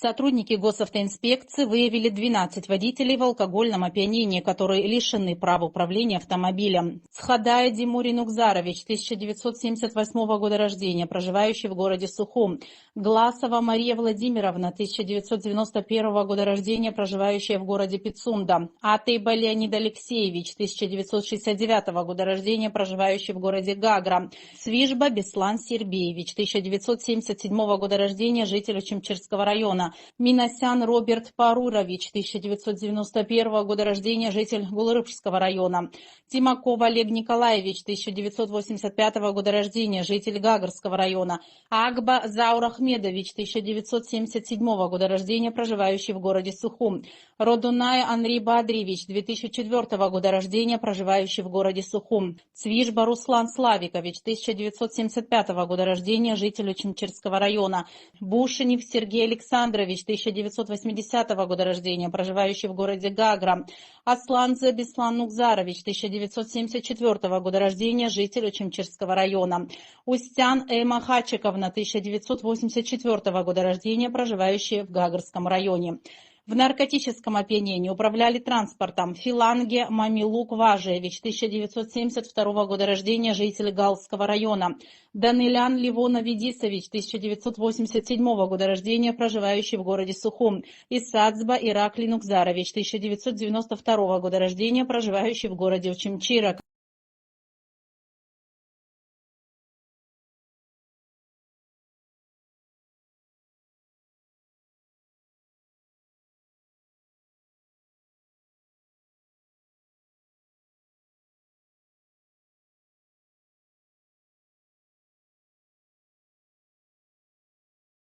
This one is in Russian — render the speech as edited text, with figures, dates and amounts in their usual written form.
Сотрудники госавтоинспекции выявили 12 водителей в алкогольном опьянении, которые лишены права управления автомобилем. Схадая Димурий Нукзарович, 1978 года рождения, проживающий в городе Сухум. Гласова Мария Владимировна, 1991 года рождения, проживающая в городе Пицунда. Атейба Леонид Алексеевич, 1969 года рождения, проживающий в городе Гагра. Свижба Беслан Сербеевич, 1977 года рождения, житель Очимчирского района. Минасян Роберт Парурович, 1991 года рождения, житель Гулрыбского района. Тимаков Олег Николаевич, 1985 года рождения, житель Гагарского района. Агба Заур Ахмедович, 1977 года рождения, проживающий в городе Сухум. Родунай Анри Бадревич, 2004 года рождения, проживающий в городе Сухум. Цвижба Руслан Славикович, 1975 года рождения, житель Очимчирского района. Бушинев Сергей Александрович, 1980 года рождения, проживающий в городе Гагра. Асланзе Беслан Нукзарович, 1974 года рождения, житель Очимчирского района. Устян Эма Хачиковна, 1984 года рождения, проживающая в Гагарском районе. В наркотическом опьянении управляли транспортом Филанге Мамилук Важевич, 1972 года рождения, житель Галского района. Данилян Ливона Ведисович, 1987 года рождения, проживающий в городе Сухум. Исадзба Иракли Нукзарович, 1992 года рождения, проживающий в городе Очимчирок.